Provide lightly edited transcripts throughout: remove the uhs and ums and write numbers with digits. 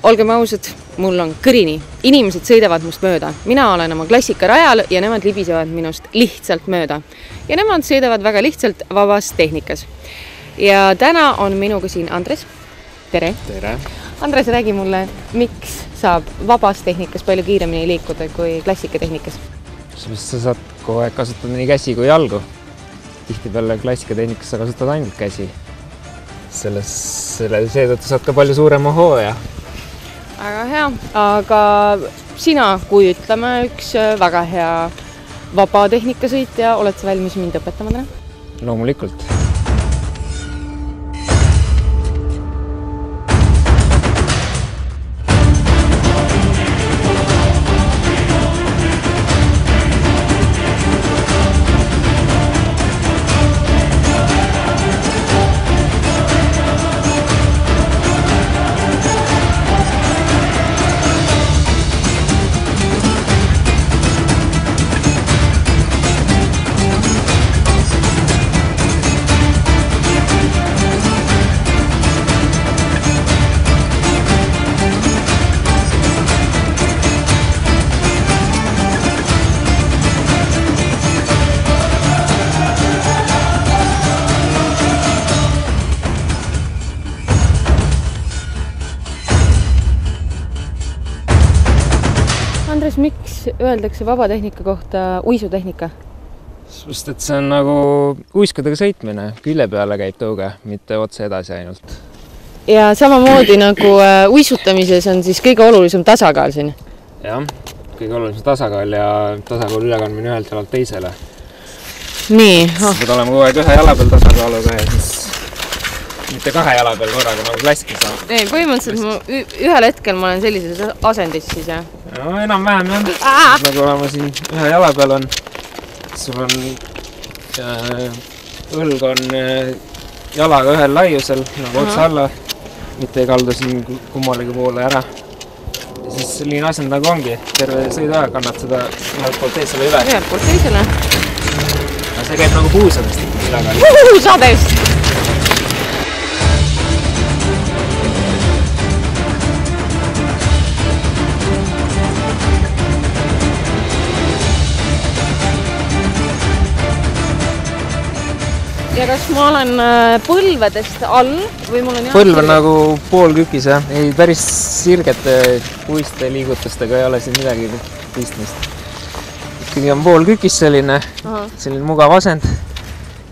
olgem ausad, mul on kõrini. Inimesed sõidavad must mööda. Mina olen oma klassikarajal ja nemad libisevad minust lihtsalt mööda. Ja nemad sõidavad väga lihtsalt vabas tehnikas. Ja täna on minuga siin Andres. Tere! Tere! Andres, räägi mulle, miks saab vabas tehnikas palju kiiremini liikuda kui klassikatehnikas? Sa saad kogu aeg kasutada nii käsi kui jalgu. Tihtipeale klassikatehnikas sa kasutad ainult käsi. Seetõttu saad ka palju suurema hooja. Väga hea, aga sina, kui ütleme üks väga hea vaba tehnikasõitja, oled sa valmis mind õpetama täna? Loomulikult. Andres, miks öeldakse vaba tehnika kohta uisutehnika? Sest et see on nagu uiskadega sõitmine. Külje peale käib tõuge, mitte otse edasi ainult. Ja samamoodi nagu uisutamises on siis kõige olulisem tasakaal siin. Jah, kõige olulisem tasakaal ja tasakaal ülekandmine ühelt jalalt teisele. Nii. Sa pead olema kogu aeg ühe jala peal tasakaaluga ja siis mitte kahe jala peal korraga nagu klaski saab. Ei, põhimõtteliselt ühel hetkel ma olen sellises asendis siis, jah? No, enam-vähem jah. Nagu olema siin ühe jala peal on. Sul on õlg on jalaga ühel laiusel, nagu otsa alla. Mitte ei kaldu siin kummalegi poole ära. Ja siis selline asend nagu ongi. Terve sõiduaeg kannad seda ühelt poolt teisele üle. Ühelt poolt teisele. See käib nagu puusadest. Puusadest! Ja kas ma olen põlvedest all või mul on Põlv on nagu pool kükis, jah. Ei, päris sirgete puiste liigutustega ei ole siin midagi pistmist. Ikkagi on pool kükis selline mugav asend.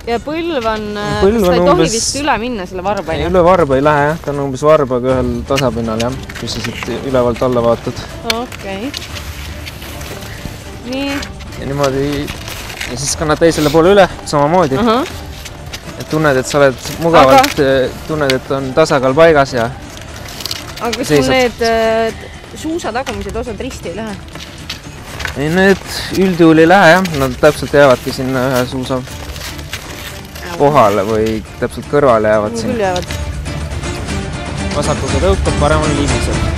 Ja põlv on ta ei tohi vist üle minna selle varba? Ei, üle varba ei lähe, jah. Ta on umbes varbaga ühel tasapinnal, jah. Kus sa siit ülevalt alla vaatad. Okei. Nii. Ja niimoodi. Ja siis kannad teisele poole üle, samamoodi. Tunned, et sa oled mugavalt, tunned, et on tasakaal paigas ja aga kas mul need suusa tagumised osad risti ei lähe? Ei, need üldjuhul ei lähe, jah. Nad täpselt jäävadki sinna ühe suusa kohale või täpselt kõrvale jäävad siin. Küll jäävad. Vasakuga tõukab, paremal liibiseb.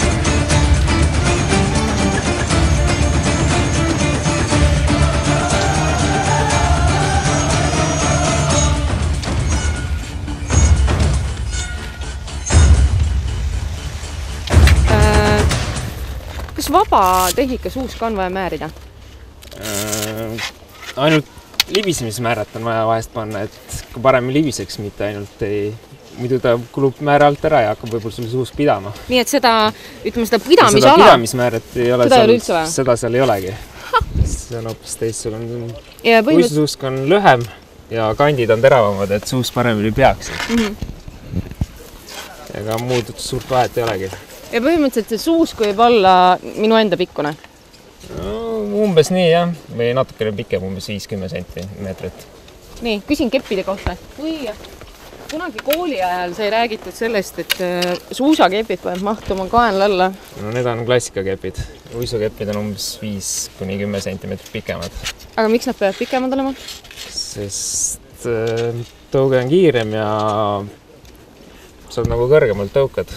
Kas vaba tehnika suuska on vaja määrida? Ainult libisemismäärat on vaja vahest panna, et kui paremini libiseks, mitte ainult ei... Muidu ta kulub määra alt ära ja hakkab võib-olla sul suusk pidama. Nii, et seda, ütleme, seda pidamisala... Seda pidamismäärat ei ole seal, seda seal ei olegi. See on hoopis teistsugune. Ja uisusuusk on lühem ja kandid on teravamad, et suusk paremini peaks. Ega muud suurt vahet ei olegi. Ja põhimõtteliselt see suusk võib olla minu enda pikkune? No, umbes nii, jah. Või natukene pikem, umbes 50 sentimeetrit. Nii, küsin keppide kohta. Kui kunagi kooli ajal sai räägitud sellest, et suusakepid peavad mahtuma kaenla alla? No, need on klassikakepid. Uisukepid on umbes 5–10 sentimeetrit pikemad. Aga miks nad peavad pikemad olema? Sest tõuge on kiirem ja saad nagu kõrgemalt tõukad.